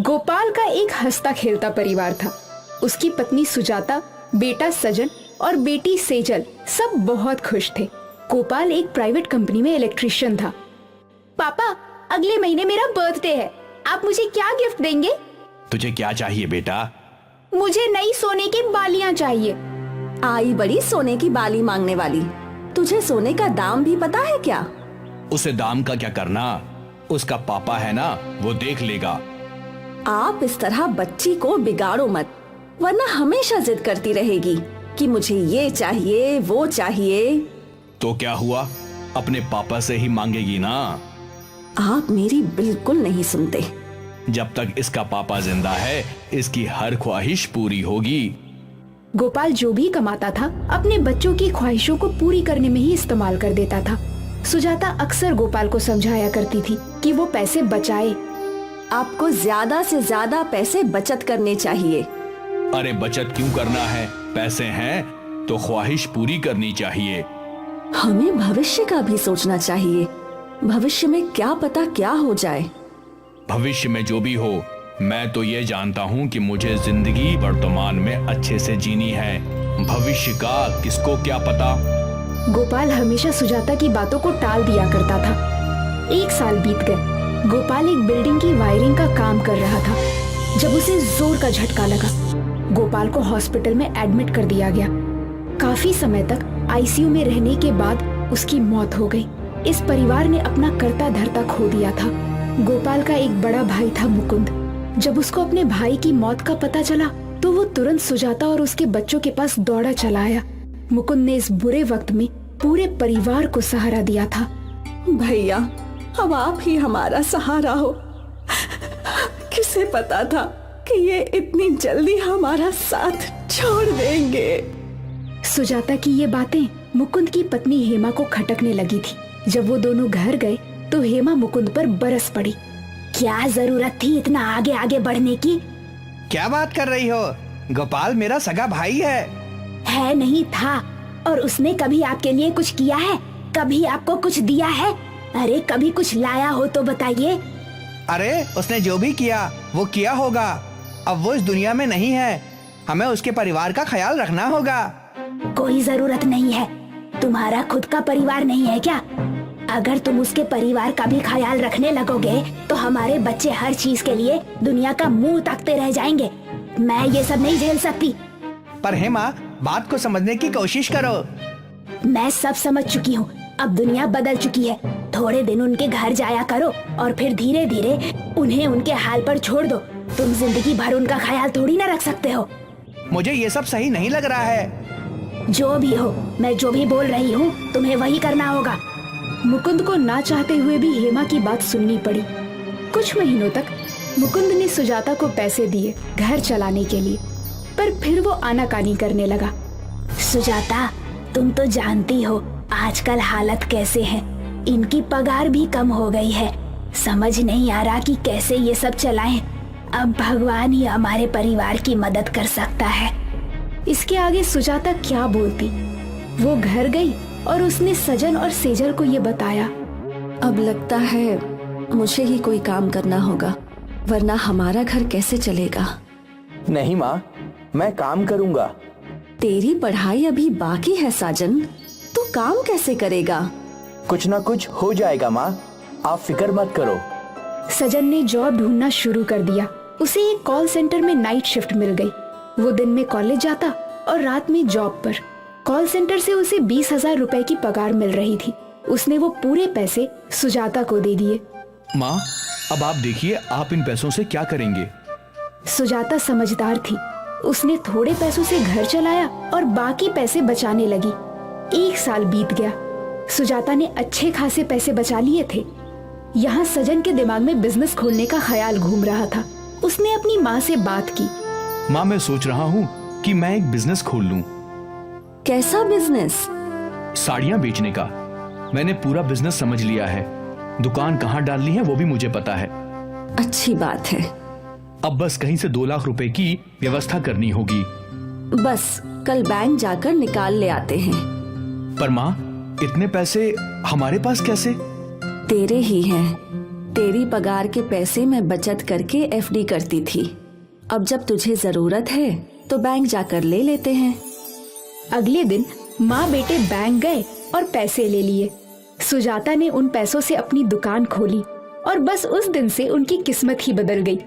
गोपाल का एक हंसता खेलता परिवार था। उसकी पत्नी सुजाता, बेटा सजन और बेटी सेजल सब बहुत खुश थे। गोपाल एक प्राइवेट कंपनी में इलेक्ट्रीशियन था। पापा, अगले महीने मेरा बर्थडे है, आप मुझे क्या गिफ्ट देंगे? तुझे क्या चाहिए बेटा? मुझे नई सोने की बालियां चाहिए। आई बड़ी सोने की बाली मांगने वाली। तुझे सोने का दाम भी पता है क्या? उसे दाम का क्या करना, उसका पापा है ना, वो देख लेगा। आप इस तरह बच्ची को बिगाड़ो मत, वरना हमेशा जिद करती रहेगी कि मुझे ये चाहिए वो चाहिए। तो क्या हुआ, अपने पापा से ही मांगेगी ना। आप मेरी बिल्कुल नहीं सुनते। जब तक इसका पापा जिंदा है, इसकी हर ख्वाहिश पूरी होगी। गोपाल जो भी कमाता था अपने बच्चों की ख्वाहिशों को पूरी करने में ही इस्तेमाल कर देता था। सुजाता अक्सर गोपाल को समझाया करती थी कि वो पैसे बचाए। आपको ज्यादा से ज्यादा पैसे बचत करने चाहिए। अरे बचत क्यों करना है, पैसे हैं तो ख्वाहिश पूरी करनी चाहिए। हमें भविष्य का भी सोचना चाहिए। भविष्य में क्या पता क्या हो जाए। भविष्य में जो भी हो, मैं तो ये जानता हूँ कि मुझे जिंदगी वर्तमान में अच्छे से जीनी है। भविष्य का किसको क्या पता। गोपाल हमेशा सुजाता की बातों को टाल दिया करता था। 1 साल बीत गए। गोपाल एक बिल्डिंग की वायरिंग का काम कर रहा था जब उसे जोर का झटका लगा। गोपाल को हॉस्पिटल में एडमिट कर दिया गया। काफी समय तक आईसीयू में रहने के बाद उसकी मौत हो गई। इस परिवार ने अपना करता धरता खो दिया था। गोपाल का एक बड़ा भाई था मुकुंद। जब उसको अपने भाई की मौत का पता चला तो वो तुरंत सुजाता और उसके बच्चों के पास दौड़ा चला आया। मुकुंद ने इस बुरे वक्त में पूरे परिवार को सहारा दिया था। भैया, अब आप ही हमारा सहारा हो। किसे पता था कि ये इतनी जल्दी हमारा साथ छोड़ देंगे। सुजाता की ये बातें मुकुंद की पत्नी हेमा को खटकने लगी थी। जब वो दोनों घर गए तो हेमा मुकुंद पर बरस पड़ी। क्या जरूरत थी इतना आगे आगे बढ़ने की? क्या बात कर रही हो? गोपाल मेरा सगा भाई है नहीं था। और उसने कभी आपके लिए कुछ किया है? कभी आपको कुछ दिया है? अरे कभी कुछ लाया हो तो बताइए। अरे उसने जो भी किया वो किया होगा। अब वो इस दुनिया में नहीं है, हमें उसके परिवार का ख्याल रखना होगा। कोई जरूरत नहीं है। तुम्हारा खुद का परिवार नहीं है क्या? अगर तुम उसके परिवार का भी ख्याल रखने लगोगे तो हमारे बच्चे हर चीज के लिए दुनिया का मुंह ताकते रह जाएंगे। मैं ये सब नहीं झेल सकती। पर हेमा, बात को समझने की कोशिश करो। मैं सब समझ चुकी हूँ। अब दुनिया बदल चुकी है। थोड़े दिन उनके घर जाया करो और फिर धीरे धीरे उन्हें उनके हाल पर छोड़ दो। तुम जिंदगी भर उनका ख्याल थोड़ी ना रख सकते हो। मुझे ये सब सही नहीं लग रहा है। जो भी हो, मैं जो भी बोल रही हूँ तुम्हें वही करना होगा। मुकुंद को ना चाहते हुए भी हेमा की बात सुननी पड़ी। कुछ महीनों तक मुकुंद ने सुजाता को पैसे दिए घर चलाने के लिए, पर फिर वो आनाकानी करने लगा। सुजाता, तुम तो जानती हो आजकल हालत कैसे है। इनकी पगार भी कम हो गई है। समझ नहीं आ रहा कि कैसे ये सब चलाएं। अब भगवान ही हमारे परिवार की मदद कर सकता है। इसके आगे सुजाता क्या बोलती। वो घर गई और उसने सजन और सेजल को ये बताया। अब लगता है मुझे ही कोई काम करना होगा, वरना हमारा घर कैसे चलेगा। नहीं माँ, मैं काम करूँगा। तेरी पढ़ाई अभी बाकी है साजन, तू काम कैसे करेगा? कुछ ना कुछ हो जाएगा माँ, आप फिक्र मत करो। सजन ने जॉब ढूंढना शुरू कर दिया। उसे एक कॉल सेंटर में नाइट शिफ्ट मिल गई। वो दिन में कॉलेज जाता और रात में जॉब पर। कॉल सेंटर से उसे 20,000 रुपए की पगार मिल रही थी। उसने वो पूरे पैसे सुजाता को दे दिए। माँ, अब आप देखिए आप इन पैसों से क्या करेंगे। सुजाता समझदार थी। उसने थोड़े पैसों से घर चलाया और बाकी पैसे बचाने लगी। 1 साल बीत गया। सुजाता ने अच्छे खासे पैसे बचा लिए थे। यहाँ सजन के दिमाग में बिजनेस खोलने का ख्याल घूम रहा था। उसने अपनी माँ से बात की। माँ, मैं सोच रहा हूँ कि मैं एक बिजनेस खोल लूँ। कैसा बिजनेस? साड़ियाँ बेचने का। मैंने पूरा बिजनेस समझ लिया है। दुकान कहाँ डालनी है वो भी मुझे पता है। अच्छी बात है। अब बस कहीं से 2 लाख रुपए की व्यवस्था करनी होगी। बस कल बैंक जाकर निकाल ले आते हैं। पर माँ, इतने पैसे हमारे पास कैसे? तेरे ही हैं। तेरी पगार के पैसे मैं बचत करके एफडी करती थी। अब जब तुझे जरूरत है तो बैंक जाकर ले लेते हैं। अगले दिन माँ बेटे बैंक गए और पैसे ले लिए। सुजाता ने उन पैसों से अपनी दुकान खोली और बस उस दिन से उनकी किस्मत ही बदल गई।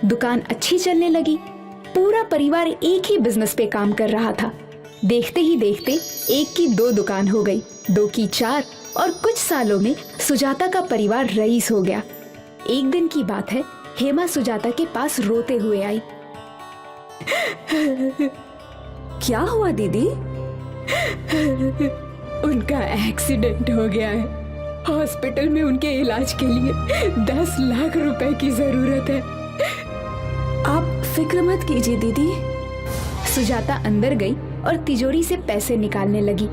दुकान अच्छी चलने लगी। पूरा परिवार एक ही बिजनेस पे काम कर रहा था। देखते ही देखते 1 की 2 दुकान हो गई, 2 की 4 और कुछ सालों में सुजाता का परिवार रईस हो गया। एक दिन की बात है, हेमा सुजाता के पास रोते हुए आई। क्या हुआ दीदी? उनका एक्सीडेंट हो गया है। हॉस्पिटल में उनके इलाज के लिए 10 लाख रुपए की जरूरत है। आप फिक्र मत कीजिए दीदी। सुजाता अंदर गई और तिजोरी से पैसे निकालने लगी।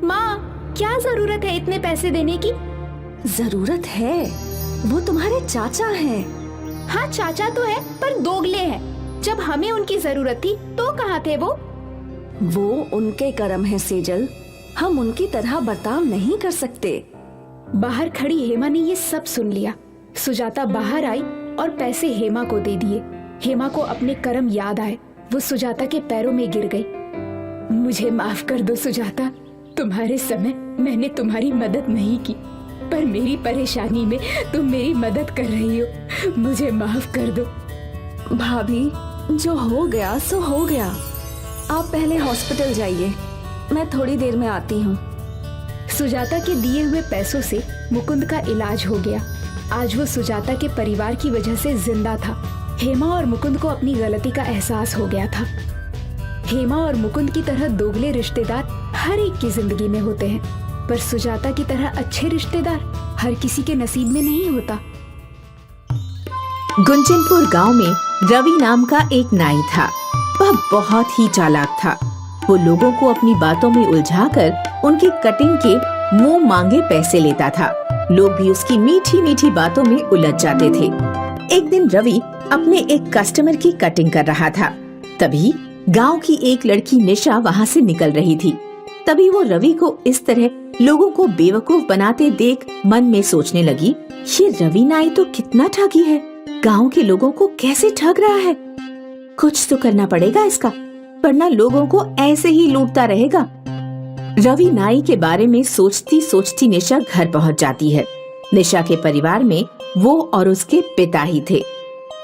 माँ, क्या जरूरत है इतने पैसे देने की? जरूरत है, वो तुम्हारे चाचा हैं। हाँ, चाचा तो है पर दोगले हैं। जब हमें उनकी जरूरत थी तो कहाँ थे वो? वो उनके कर्म है सेजल, हम उनकी तरह बर्ताव नहीं कर सकते। बाहर खड़ी हेमा ने ये सब सुन लिया। सुजाता बाहर आई और पैसे हेमा को दे दिए। हेमा को अपने कर्म याद आए। वो सुजाता के पैरों में गिर गई। मुझे माफ कर दो सुजाता, तुम्हारे समय मैंने तुम्हारी मदद नहीं की, पर मेरी परेशानी में तुम मेरी मदद कर रही हो। मुझे माफ कर दो। भाभी, जो हो गया सो हो गया। आप पहले हॉस्पिटल जाइए, मैं थोड़ी देर में आती हूँ। सुजाता के दिए हुए पैसों से मुकुंद का इलाज हो गया। आज वो सुजाता के परिवार की वजह से जिंदा था। हेमा और मुकुंद को अपनी गलती का एहसास हो गया था। हेमा और मुकुंद की तरह दोगले रिश्तेदार हर एक की जिंदगी में होते हैं, पर सुजाता की तरह अच्छे रिश्तेदार हर किसी के नसीब में नहीं होता। गुंजनपुर गांव में रवि नाम का एक नाई था। वह बहुत ही चालाक था। वो लोगों को अपनी बातों में उलझाकर उनकी कटिंग के मुंह मांगे पैसे लेता था। लोग भी उसकी मीठी मीठी बातों में उलझ जाते थे। एक दिन रवि अपने एक कस्टमर की कटिंग कर रहा था। तभी गांव की एक लड़की निशा वहां से निकल रही थी। तभी वो रवि को इस तरह लोगों को बेवकूफ बनाते देख मन में सोचने लगी, ये रवि नाई तो कितना ठगी है, गांव के लोगों को कैसे ठग रहा है। कुछ तो करना पड़ेगा इसका, वरना लोगों को ऐसे ही लूटता रहेगा। रवि नाई के बारे में सोचती सोचती निशा घर पहुंच जाती है। निशा के परिवार में वो और उसके पिता ही थे।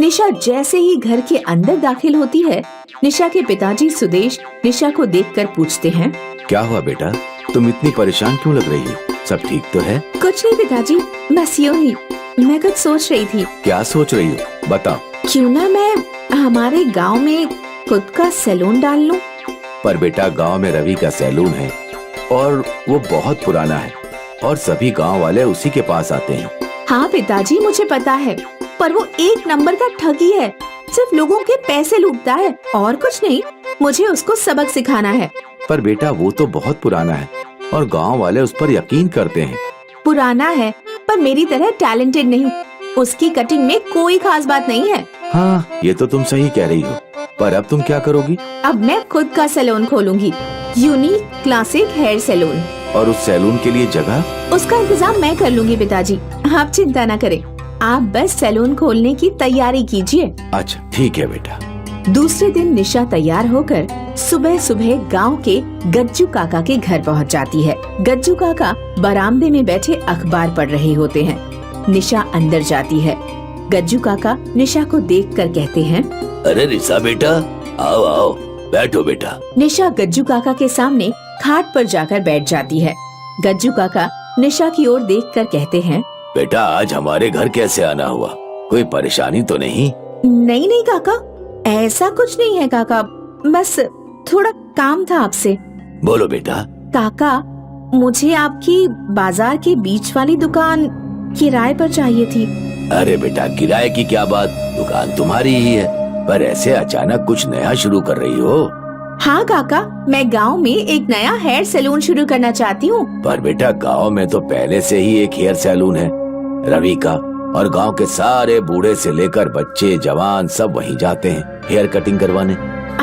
निशा जैसे ही घर के अंदर दाखिल होती है, निशा के पिताजी सुदेश निशा को देखकर पूछते हैं, क्या हुआ बेटा, तुम इतनी परेशान क्यों लग रही हो? सब ठीक तो है? कुछ नहीं पिताजी, बस यूं ही। मैं कुछ सोच रही थी। क्या सोच रही हो, बताओ। क्यों ना मैं हमारे गांव में खुद का सैलून डाल लूं? पर बेटा, गांव में रवि का सैलून है और वो बहुत पुराना है और सभी गांव वाले उसी के पास आते हैं। हाँ पिताजी, मुझे पता है, पर वो एक नंबर का ठगी है। सिर्फ लोगों के पैसे लूटता है और कुछ नहीं। मुझे उसको सबक सिखाना है। पर बेटा, वो तो बहुत पुराना है और गांव वाले उस पर यकीन करते हैं। पुराना है पर मेरी तरह टैलेंटेड नहीं। उसकी कटिंग में कोई खास बात नहीं है। हाँ, ये तो तुम सही कह रही हो, पर अब तुम क्या करोगी? अब मैं खुद का सैलून खोलूंगी, यूनिक क्लासिक हेयर सैलून। और उस सैलून के लिए जगह? उसका इंतजाम मैं कर लूंगी पिताजी, आप चिंता न करें। आप बस सैलून खोलने की तैयारी कीजिए। अच्छा ठीक है बेटा। दूसरे दिन निशा तैयार होकर सुबह सुबह गांव के गज्जू काका के घर पहुंच जाती है। गज्जू काका बरामदे में बैठे अखबार पढ़ रहे होते हैं। निशा अंदर जाती है। गज्जू काका निशा को देखकर कहते हैं, अरे निशा बेटा, आओ आओ, बैठो बेटा। निशा गज्जू काका के सामने खाट पर जाकर बैठ जाती है। गज्जू काका निशा की ओर देखकर कहते हैं, बेटा, आज हमारे घर कैसे आना हुआ? कोई परेशानी तो नहीं? नहीं नहीं काका, ऐसा कुछ नहीं है काका, बस थोड़ा काम था आपसे। बोलो बेटा। काका, मुझे आपकी बाजार के बीच वाली दुकान किराए पर चाहिए थी। अरे बेटा, किराए की क्या बात, दुकान तुम्हारी ही है, पर ऐसे अचानक कुछ नया शुरू कर रही हो? हाँ काका, मैं गांव में एक नया हेयर सैलून शुरू करना चाहती हूँ। पर बेटा, गांव में तो पहले से ही एक हेयर सैलून है रवि का, और गांव के सारे बूढ़े से लेकर बच्चे जवान सब वहीं जाते हैं हेयर कटिंग करवाने।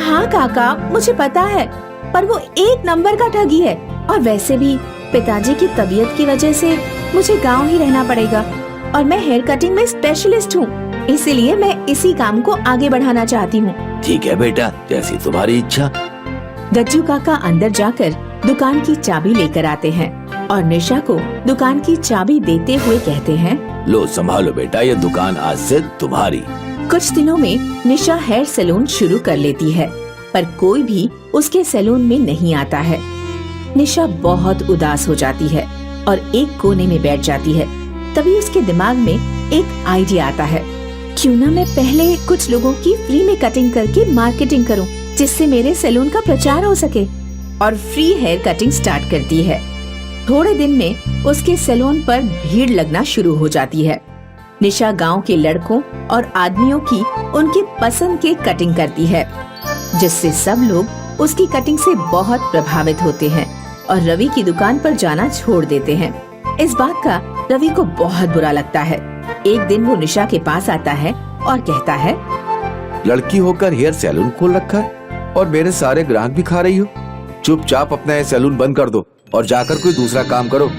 हाँ काका, मुझे पता है, पर वो एक नंबर का ठगी है। और वैसे भी पिताजी की तबीयत की वजह से मुझे गांव ही रहना पड़ेगा। और मैं हेयर कटिंग में स्पेशलिस्ट हूँ, इसीलिए मैं इसी काम को आगे बढ़ाना चाहती हूँ। ठीक है बेटा, जैसी तुम्हारी इच्छा। गज्जू काका अंदर जाकर दुकान की चाबी लेकर आते हैं और निशा को दुकान की चाबी देते हुए कहते हैं, लो संभालो बेटा, ये दुकान आज से तुम्हारी। कुछ दिनों में निशा हेयर सैलून शुरू कर लेती है, पर कोई भी उसके सैलून में नहीं आता है। निशा बहुत उदास हो जाती है और एक कोने में बैठ जाती है। तभी उसके दिमाग में एक आइडिया आता है, क्यों ना मैं पहले कुछ लोगों की फ्री में कटिंग करके मार्केटिंग करूं, जिससे मेरे सैलून का प्रचार हो सके। और फ्री हेयर कटिंग स्टार्ट करती है। थोड़े दिन में उसके सैलून पर भीड़ लगना शुरू हो जाती है। निशा गांव के लड़कों और आदमियों की उनकी पसंद के कटिंग करती है, जिससे सब लोग उसकी कटिंग से बहुत प्रभावित होते हैं और रवि की दुकान पर जाना छोड़ देते हैं। इस बात का रवि को बहुत बुरा लगता है। एक दिन वो निशा के पास आता है और कहता है, लड़की होकर हेयर सैलून खोल रखा है और मेरे सारे ग्राहक भी खा रही हो। चुपचाप अपना ये सैलून बंद कर दो और जाकर कोई दूसरा काम करो।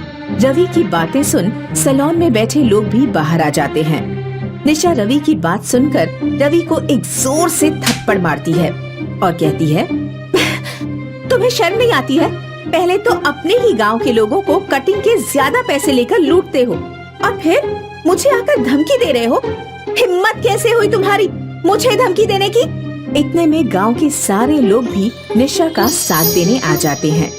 रवि की बातें सुन सैलून में बैठे लोग भी बाहर आ जाते हैं। निशा रवि की बात सुनकर रवि को एक जोर से थप्पड़ मारती है और कहती है, तुम्हें शर्म नहीं आती है? पहले तो अपने ही गांव के लोगों को कटिंग के ज्यादा पैसे लेकर लूटते हो और फिर मुझे आकर धमकी दे रहे हो। हिम्मत कैसे हुई तुम्हारी मुझे धमकी देने की? इतने में गांव के सारे लोग भी निशा का साथ देने आ जाते हैं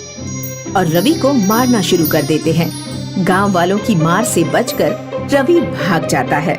और रवि को मारना शुरू कर देते हैं। गांव वालों की मार से बचकर रवि भाग जाता है।